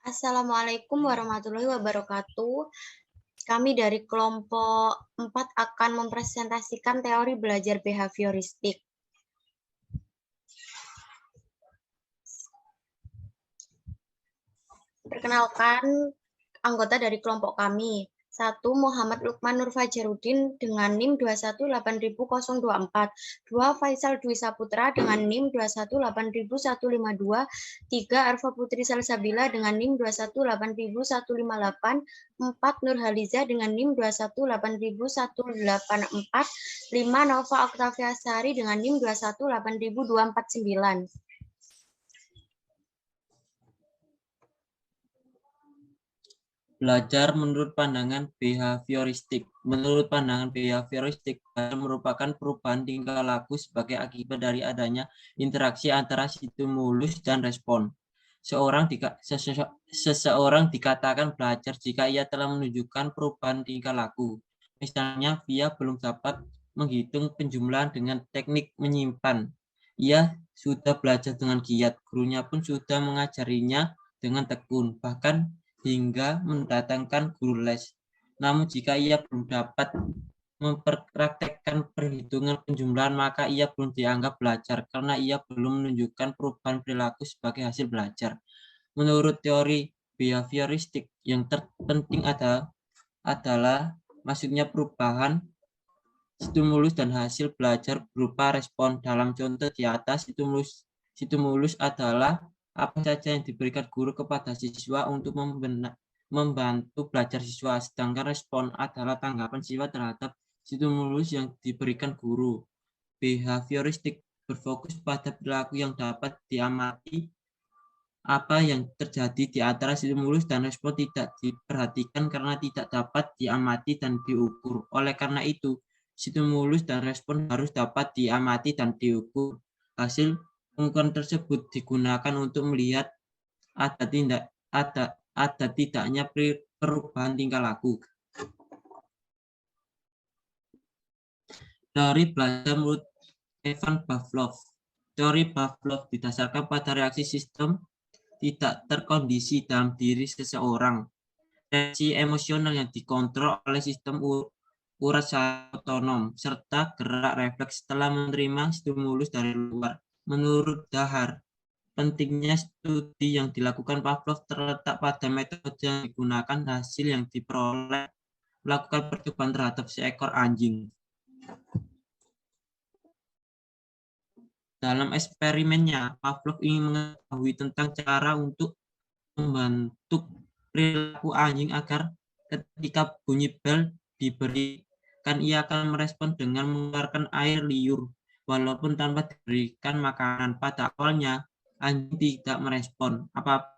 Assalamualaikum warahmatullahi wabarakatuh. Kami dari kelompok 4 akan mempresentasikan teori belajar behavioristik. Perkenalkan anggota dari kelompok kami. 1. Muhammad Lukman Nur Fajarudin dengan NIM 218.024. 2. Faisal Dwi Saputra dengan NIM 218.152. 3. Arfa Putri Salsabila dengan NIM 218.158. 4. Nur Haliza dengan NIM 218.184. 5. Nova Oktavia Sari dengan NIM 218.249. Belajar menurut pandangan behavioristik. Menurut pandangan behavioristik, merupakan perubahan tingkah laku sebagai akibat dari adanya interaksi antara stimulus dan respon. Seseorang dikatakan belajar jika ia telah menunjukkan perubahan tingkah laku. Misalnya, dia belum dapat menghitung penjumlahan dengan teknik menyimpan. Ia sudah belajar dengan giat, gurunya pun sudah mengajarinya dengan tekun, bahkan hingga mendatangkan guru les. Namun jika ia belum dapat mempraktekkan perhitungan penjumlahan, maka ia belum dianggap belajar karena ia belum menunjukkan perubahan perilaku sebagai hasil belajar. Menurut teori behavioristik, yang terpenting adalah maksudnya perubahan stimulus dan hasil belajar berupa respon. Dalam contoh di atas, stimulus adalah apa saja yang diberikan guru kepada siswa untuk membantu belajar siswa, sedangkan respon adalah tanggapan siswa terhadap stimulus yang diberikan guru. Behavioristik berfokus pada perilaku yang dapat diamati. Apa yang terjadi di antara stimulus dan respon tidak diperhatikan karena tidak dapat diamati dan diukur. Oleh karena itu, stimulus dan respon harus dapat diamati dan diukur. Hasil pengukuran tersebut digunakan untuk melihat ada tidaknya perubahan tingkah laku. Teori belajar menurut Ivan Pavlov. Teori Pavlov didasarkan pada reaksi sistem tidak terkondisi dalam diri seseorang. Reaksi emosional yang dikontrol oleh sistem urat otonom, serta gerak refleks setelah menerima stimulus dari luar. Menurut Dahar, pentingnya studi yang dilakukan Pavlov terletak pada metode yang digunakan, hasil yang diperoleh melakukan percobaan terhadap seekor anjing. Dalam eksperimennya, Pavlov ingin mengetahui tentang cara untuk membentuk perilaku anjing agar ketika bunyi bel diberikan, ia akan merespon dengan mengeluarkan air liur, walaupun tanpa diberikan makanan. Pada awalnya, anjing tidak merespon apa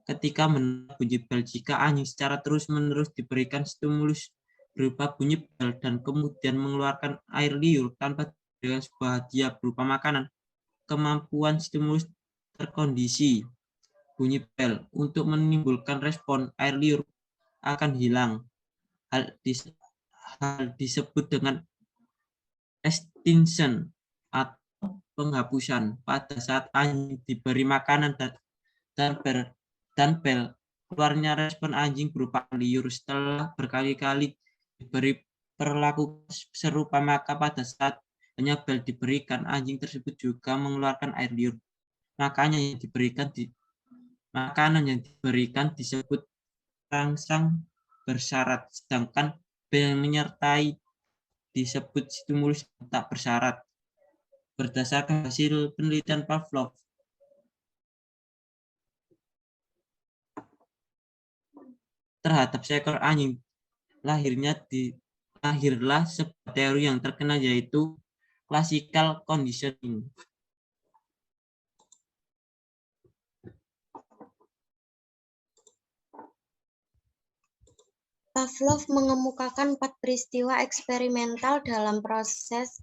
ketika mendengar bunyi bel. Jika anjing secara terus-menerus diberikan stimulus berupa bunyi bel dan kemudian mengeluarkan air liur tanpa dengan sebuah hadiah berupa makanan, kemampuan stimulus terkondisi bunyi bel untuk menimbulkan respon air liur akan hilang. Hal disebut dengan extinction atau penghapusan. Pada saat anjing diberi makanan dan bel, keluarnya respon anjing berupa liur. Setelah berkali-kali diberi perlakuan serupa, maka pada saat hanya bel diberikan, anjing tersebut juga mengeluarkan air liur. Makanan yang diberikan disebut rangsang bersyarat, sedangkan bel yang menyertai disebut stimulus tak bersyarat. Berdasarkan hasil penelitian Pavlov, terhadap seekor anjing, lahirlah sebuah teori yang terkenal, yaitu classical conditioning. Pavlov mengemukakan 4 peristiwa eksperimental dalam proses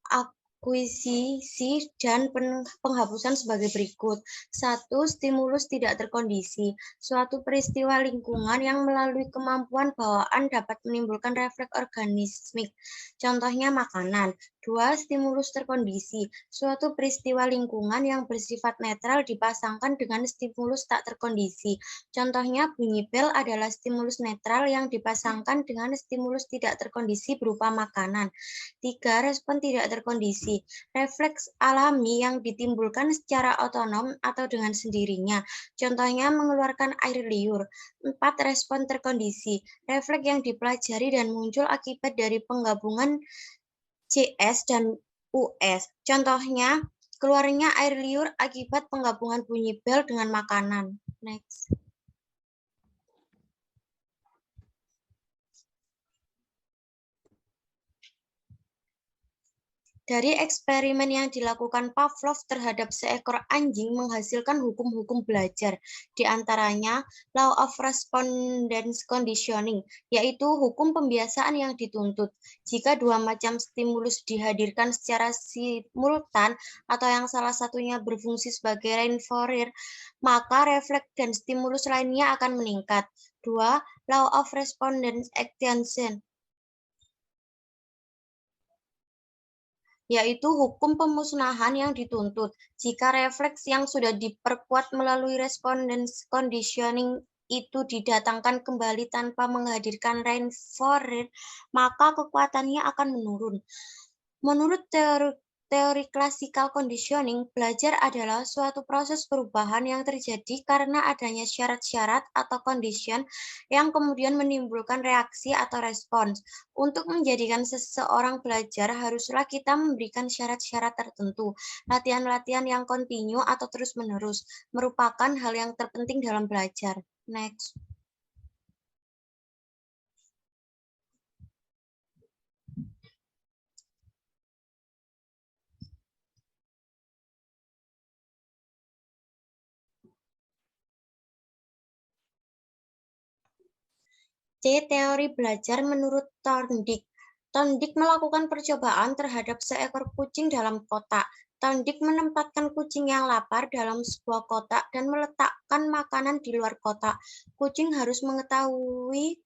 akuisisi dan penghapusan sebagai berikut. 1. Stimulus tidak terkondisi. Suatu peristiwa lingkungan yang melalui kemampuan bawaan dapat menimbulkan refleks organismik. Contohnya makanan. 2. Stimulus terkondisi, suatu peristiwa lingkungan yang bersifat netral dipasangkan dengan stimulus tak terkondisi. Contohnya, bunyi bel adalah stimulus netral yang dipasangkan dengan stimulus tidak terkondisi berupa makanan. 3. Respon tidak terkondisi, refleks alami yang ditimbulkan secara otonom atau dengan sendirinya. Contohnya, mengeluarkan air liur. 4. Respon terkondisi, refleks yang dipelajari dan muncul akibat dari penggabungan CS dan US. Contohnya, keluarnya air liur akibat penggabungan bunyi bel dengan makanan. Next. Dari eksperimen yang dilakukan Pavlov terhadap seekor anjing menghasilkan hukum-hukum belajar, di antaranya Law of Respondence Conditioning, yaitu hukum pembiasaan yang dituntut. Jika dua macam stimulus dihadirkan secara simultan atau yang salah satunya berfungsi sebagai reinforcer, maka refleks dan stimulus lainnya akan meningkat. 2. Law of Respondence Extension, yaitu hukum pemusnahan yang dituntut. Jika refleks yang sudah diperkuat melalui respondence conditioning itu didatangkan kembali tanpa menghadirkan reinforcer, maka kekuatannya akan menurun. Menurut teori classical conditioning, belajar adalah suatu proses perubahan yang terjadi karena adanya syarat-syarat atau condition yang kemudian menimbulkan reaksi atau respons. Untuk menjadikan seseorang belajar, haruslah kita memberikan syarat-syarat tertentu. Latihan-latihan yang kontinu atau terus-menerus merupakan hal yang terpenting dalam belajar. Next. C. Teori belajar menurut Thorndike. Thorndike melakukan percobaan terhadap seekor kucing dalam kotak. Thorndike menempatkan kucing yang lapar dalam sebuah kotak dan meletakkan makanan di luar kotak. Kucing harus mengetahui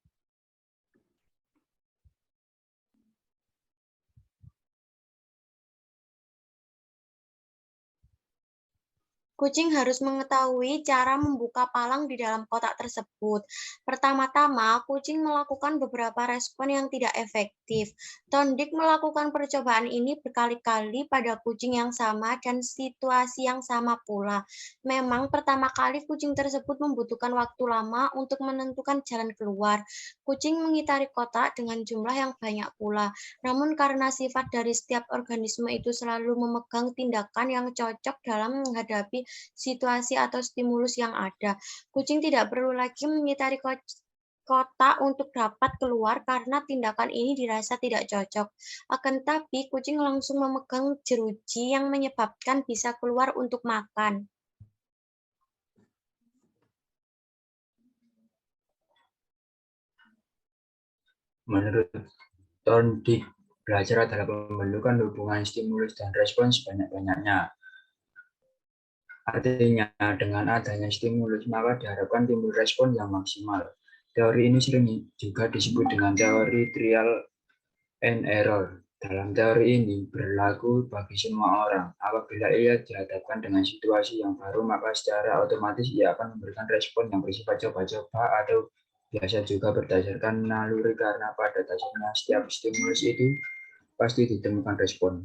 cara membuka palang di dalam kotak tersebut. Pertama-tama, kucing melakukan beberapa respon yang tidak efektif. Thorndike melakukan percobaan ini berkali-kali pada kucing yang sama dan situasi yang sama pula. Memang pertama kali kucing tersebut membutuhkan waktu lama untuk menentukan jalan keluar. Kucing mengitari kotak dengan jumlah yang banyak pula. Namun karena sifat dari setiap organisme itu selalu memegang tindakan yang cocok dalam menghadapi situasi atau stimulus yang ada, kucing tidak perlu lagi mengitari kotak untuk dapat keluar karena tindakan ini dirasa tidak cocok. Akan tetapi, kucing langsung memegang jeruji yang menyebabkan bisa keluar untuk makan. Menurut Thorndike, belajar adalah pembentukan hubungan stimulus dan respons sebanyak-banyaknya. Artinya, dengan adanya stimulus, maka diharapkan timbul respon yang maksimal. Teori ini sering juga disebut dengan teori trial and error. Dalam teori ini berlaku bagi semua orang. Apabila ia dihadapkan dengan situasi yang baru, maka secara otomatis ia akan memberikan respon yang bersifat coba-coba atau biasa juga berdasarkan naluri karena pada dasarnya setiap stimulus itu pasti ditemukan respon.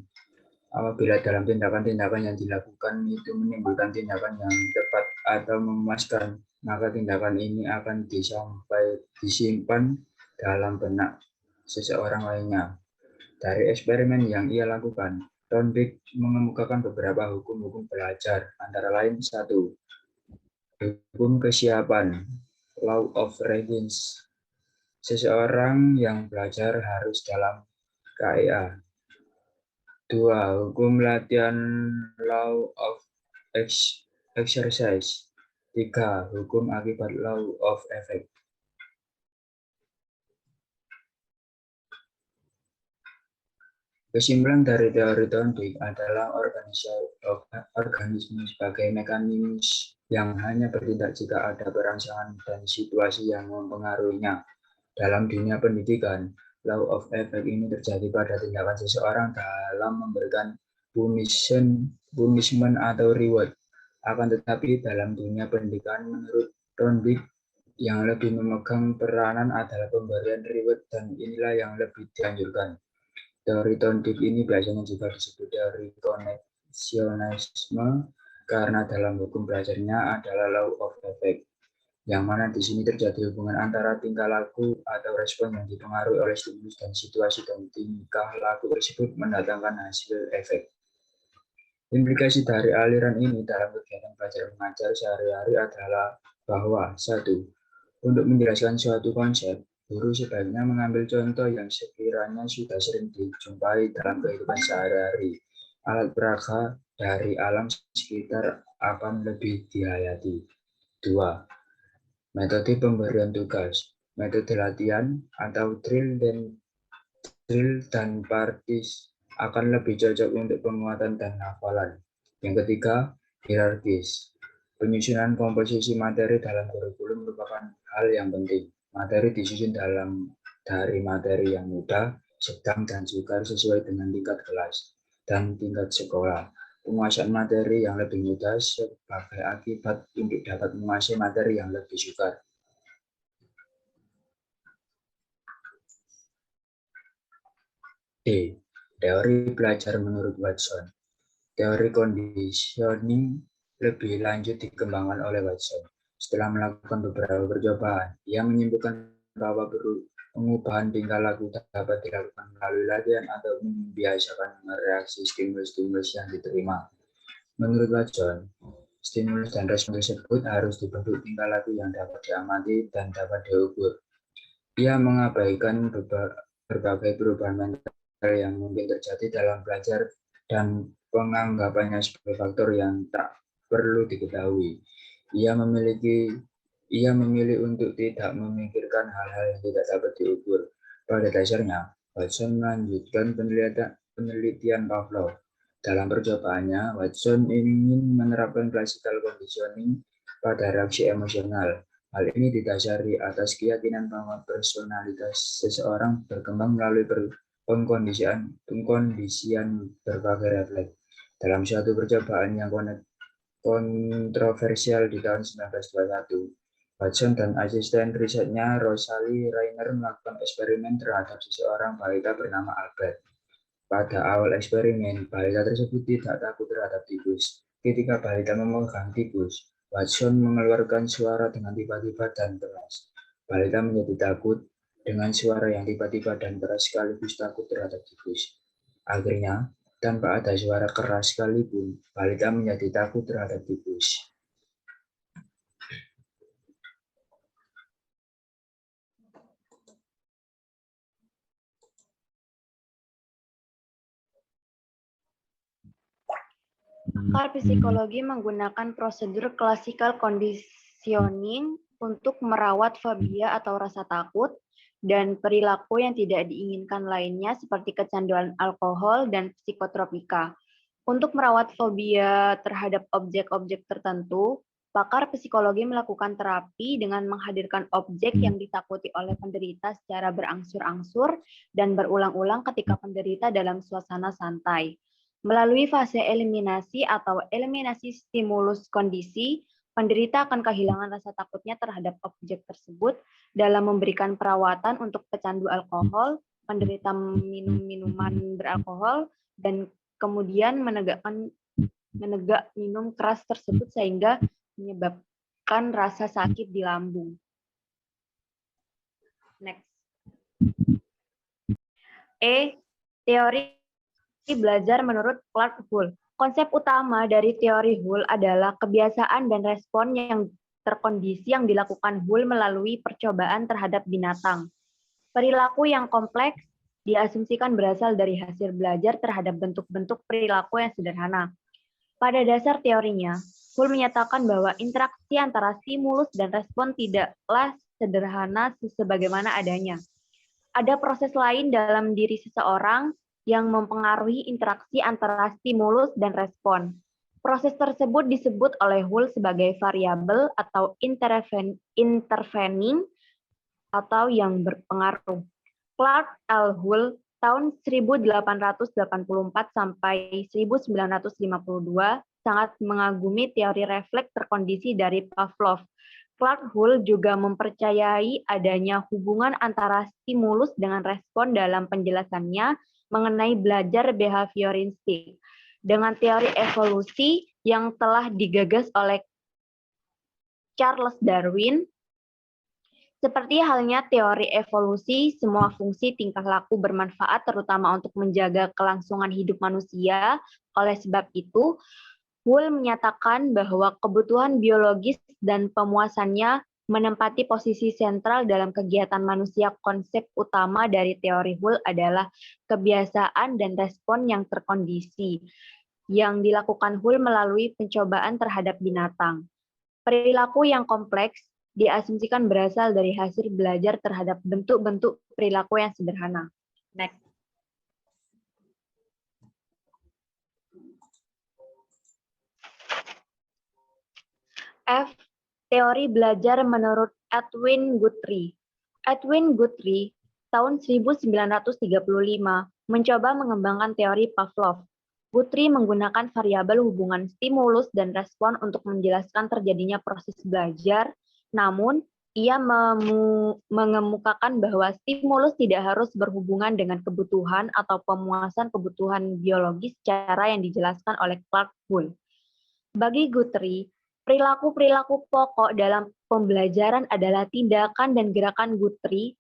Apabila dalam tindakan-tindakan yang dilakukan itu menimbulkan tindakan yang tepat atau memuaskan, maka tindakan ini akan disimpan dalam benak seseorang lainnya. Dari eksperimen yang ia lakukan, Thorndike mengemukakan beberapa hukum-hukum belajar, antara lain 1. Hukum kesiapan, Law of Readiness. Seseorang yang belajar harus dalam KEA. 2. Hukum latihan, Law of Exercise. 3. Hukum akibat, Law of Effect. Kesimpulan dari teori Thorndike adalah organisme sebagai mekanisme yang hanya bertindak jika ada perangsangan dan situasi yang mempengaruhinya. Dalam dunia pendidikan, Law of effect ini terjadi pada tindakan seseorang dalam memberikan punishment atau reward. Akan tetapi dalam dunia pendidikan menurut Thorndike yang lebih memegang peranan adalah pemberian reward dan inilah yang lebih dianjurkan. Teori Thorndike ini biasanya juga disebut teori koneksionisme karena dalam hukum belajarnya adalah law of effect, yang mana di sini terjadi hubungan antara tingkah laku atau respon yang dipengaruhi oleh stimulus dan situasi dan tingkah laku tersebut mendatangkan hasil efek. Implikasi dari aliran ini dalam kegiatan belajar mengajar sehari-hari adalah bahwa 1. Untuk menjelaskan suatu konsep, guru sebaiknya mengambil contoh yang sekiranya sudah sering dijumpai dalam kehidupan sehari-hari. Alat peraga dari alam sekitar akan lebih dihayati. 2. Metode pemberian tugas, metode latihan atau drill dan practice akan lebih cocok untuk penguatan dan hafalan. Yang ketiga, hierarkis. Penyusunan komposisi materi dalam kurikulum merupakan hal yang penting. Materi disusun dari materi yang mudah, sedang, dan sukar sesuai dengan tingkat kelas dan tingkat sekolah. Penguasaan materi yang lebih mudah sebagai akibat untuk dapat menguasai materi yang lebih sukar. D. Teori belajar menurut Watson. Teori conditioning lebih lanjut dikembangkan oleh Watson. Setelah melakukan beberapa percobaan, ia menyimpulkan bahwa pengubahan tingkah laku dapat dilakukan melalui latihan atau membiasakan mereaksi stimulus-stimulus yang diterima. Menurut Watson, stimulus dan respon tersebut harus dibentuk tingkah laku yang dapat diamati dan dapat diukur. Ia mengabaikan berbagai perubahan mental yang mungkin terjadi dalam belajar dan penganggapannya sebagai faktor yang tak perlu diketahui. Ia memilih untuk tidak memikirkan hal-hal yang tidak dapat diukur. Pada dasarnya, Watson melanjutkan penelitian Pavlov. Dalam percobaannya, Watson ingin menerapkan classical conditioning pada reaksi emosional. Hal ini didasari atas keyakinan bahwa personalitas seseorang berkembang melalui pengkondisian berbagai refleks. Dalam suatu percobaan yang kontroversial di tahun 1921, Watson dan asisten risetnya Rosalie Rainer melakukan eksperimen terhadap seseorang balita bernama Albert. Pada awal eksperimen, balita tersebut tidak takut terhadap tikus. Ketika balita memegang tikus, Watson mengeluarkan suara dengan tiba-tiba dan keras. Balita menjadi takut dengan suara yang tiba-tiba dan keras sekaligus takut terhadap tikus. Akhirnya, tanpa ada suara keras sekalipun, balita menjadi takut terhadap tikus. Pakar psikologi menggunakan prosedur classical conditioning untuk merawat fobia atau rasa takut dan perilaku yang tidak diinginkan lainnya seperti kecanduan alkohol dan psikotropika. Untuk merawat fobia terhadap objek-objek tertentu, pakar psikologi melakukan terapi dengan menghadirkan objek yang ditakuti oleh penderita secara berangsur-angsur dan berulang-ulang ketika penderita dalam suasana santai. Melalui fase eliminasi atau eliminasi stimulus kondisi, penderita akan kehilangan rasa takutnya terhadap objek tersebut dalam memberikan perawatan untuk pecandu alkohol, penderita minum minuman beralkohol, dan kemudian menegak minum keras tersebut sehingga menyebabkan rasa sakit di lambung. Next. Teori belajar menurut Clark Hull. Konsep utama dari teori Hull adalah kebiasaan dan respon yang terkondisi yang dilakukan Hull melalui percobaan terhadap binatang. Perilaku yang kompleks diasumsikan berasal dari hasil belajar terhadap bentuk-bentuk perilaku yang sederhana. Pada dasar teorinya, Hull menyatakan bahwa interaksi antara stimulus dan respon tidaklah sederhana sebagaimana adanya. Ada proses lain dalam diri seseorang yang mempengaruhi interaksi antara stimulus dan respon. Proses tersebut disebut oleh Hull sebagai variabel atau intervening atau yang berpengaruh. Clark L. Hull tahun 1884 sampai 1952 sangat mengagumi teori refleks terkondisi dari Pavlov. Clark Hull juga mempercayai adanya hubungan antara stimulus dengan respon dalam penjelasannya mengenai belajar behavioristik. Dengan teori evolusi yang telah digagas oleh Charles Darwin, seperti halnya teori evolusi, semua fungsi tingkah laku bermanfaat terutama untuk menjaga kelangsungan hidup manusia. Oleh sebab itu, Hull menyatakan bahwa kebutuhan biologis dan pemuasannya menempati posisi sentral dalam kegiatan manusia. Konsep utama dari teori Hull adalah kebiasaan dan respon yang terkondisi, yang dilakukan Hull melalui pencobaan terhadap binatang. Perilaku yang kompleks diasumsikan berasal dari hasil belajar terhadap bentuk-bentuk perilaku yang sederhana. Next. F. Teori belajar menurut Edwin Guthrie. Edwin Guthrie tahun 1935 mencoba mengembangkan teori Pavlov. Guthrie menggunakan variabel hubungan stimulus dan respon untuk menjelaskan terjadinya proses belajar, namun ia mengemukakan bahwa stimulus tidak harus berhubungan dengan kebutuhan atau pemuasan kebutuhan biologis secara yang dijelaskan oleh Clark Hull. Bagi Guthrie, perilaku-perilaku pokok dalam pembelajaran adalah tindakan dan gerakan Guthrie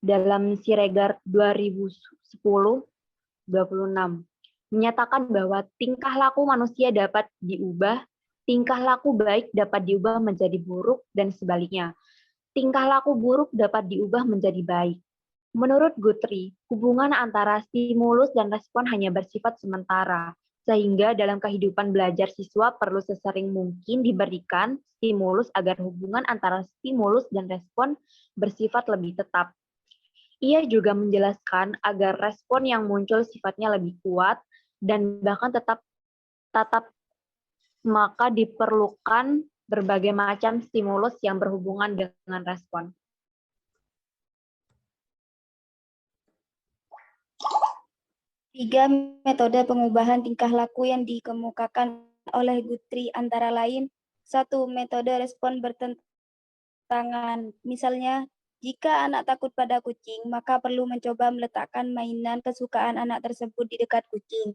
dalam Siregar 2010-26 menyatakan bahwa tingkah laku manusia dapat diubah, tingkah laku baik dapat diubah menjadi buruk, dan sebaliknya. Tingkah laku buruk dapat diubah menjadi baik. Menurut Guthrie, hubungan antara stimulus dan respon hanya bersifat sementara, sehingga dalam kehidupan belajar siswa perlu sesering mungkin diberikan stimulus agar hubungan antara stimulus dan respon bersifat lebih tetap. Ia juga menjelaskan agar respon yang muncul sifatnya lebih kuat dan bahkan tetap maka diperlukan berbagai macam stimulus yang berhubungan dengan respon. Tiga metode pengubahan tingkah laku yang dikemukakan oleh Guthrie antara lain, 1. Metode respon bertentangan. Misalnya, jika anak takut pada kucing, maka perlu mencoba meletakkan mainan kesukaan anak tersebut di dekat kucing.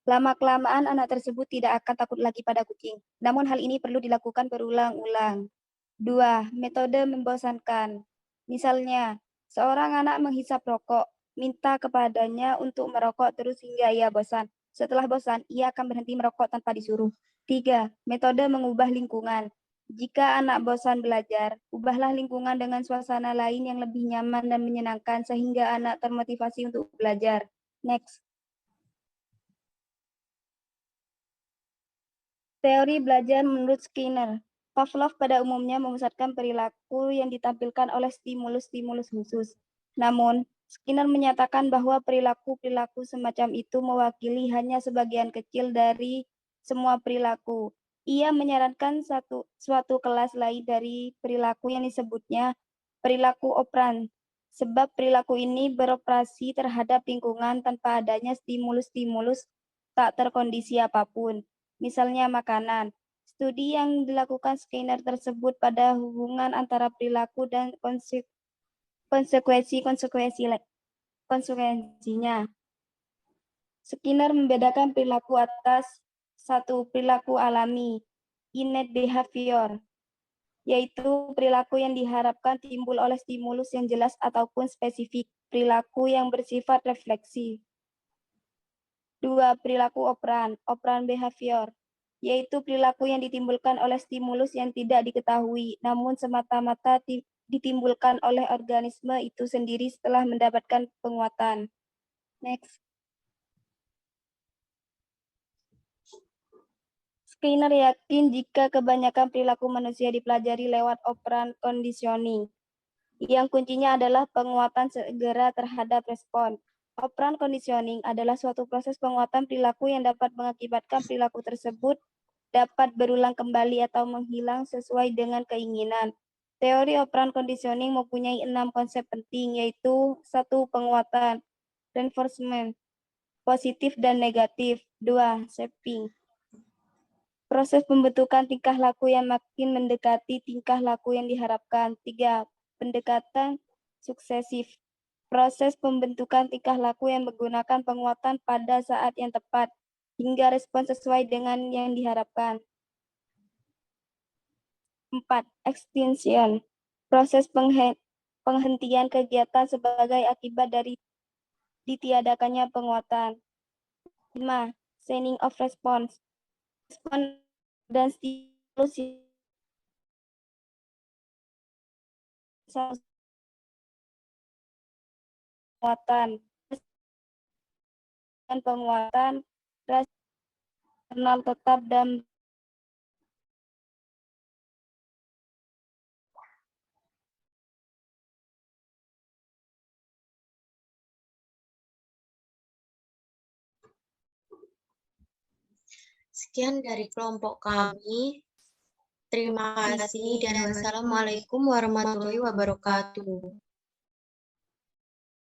Lama-kelamaan anak tersebut tidak akan takut lagi pada kucing. Namun hal ini perlu dilakukan berulang-ulang. 2. Metode membosankan. Misalnya, seorang anak menghisap rokok, minta kepadanya untuk merokok terus hingga ia bosan. Setelah bosan, ia akan berhenti merokok tanpa disuruh. 3. Metode mengubah lingkungan. Jika anak bosan belajar, ubahlah lingkungan dengan suasana lain yang lebih nyaman dan menyenangkan sehingga anak termotivasi untuk belajar. Next. Teori belajar menurut Skinner. Pavlov pada umumnya memusatkan perilaku yang ditampilkan oleh stimulus-stimulus khusus. Namun, Skinner menyatakan bahwa perilaku-perilaku semacam itu mewakili hanya sebagian kecil dari semua perilaku. Ia menyarankan suatu kelas lain dari perilaku yang disebutnya perilaku operan, sebab perilaku ini beroperasi terhadap lingkungan tanpa adanya stimulus-stimulus tak terkondisi apapun. Misalnya makanan. Studi yang dilakukan Skinner tersebut pada hubungan antara perilaku dan konsekuensinya. Skinner membedakan perilaku atas 1. Perilaku alami, innate behavior, yaitu perilaku yang diharapkan timbul oleh stimulus yang jelas ataupun spesifik, perilaku yang bersifat refleksi. 2. Perilaku operan behavior, yaitu perilaku yang ditimbulkan oleh stimulus yang tidak diketahui, namun semata-mata ditimbulkan oleh organisme itu sendiri setelah mendapatkan penguatan. Next. Skinner yakin jika kebanyakan perilaku manusia dipelajari lewat operan conditioning, yang kuncinya adalah penguatan segera terhadap respon. Operan conditioning adalah suatu proses penguatan perilaku yang dapat mengakibatkan perilaku tersebut dapat berulang kembali atau menghilang sesuai dengan keinginan. Teori operan conditioning mempunyai 6 konsep penting, yaitu 1. Penguatan, reinforcement, positif dan negatif. 2. Shaping, proses pembentukan tingkah laku yang makin mendekati tingkah laku yang diharapkan. 3. Pendekatan suksesif, proses pembentukan tingkah laku yang menggunakan penguatan pada saat yang tepat, hingga respon sesuai dengan yang diharapkan. 4. Extinction, proses penghentian kegiatan sebagai akibat dari ditiadakannya penguatan. 5. Signing of response, respon dan stimulus penguatan dan penguatan rasional tetap dan Sekian dari kelompok kami. Terima kasih dan wassalamualaikum warahmatullahi wabarakatuh.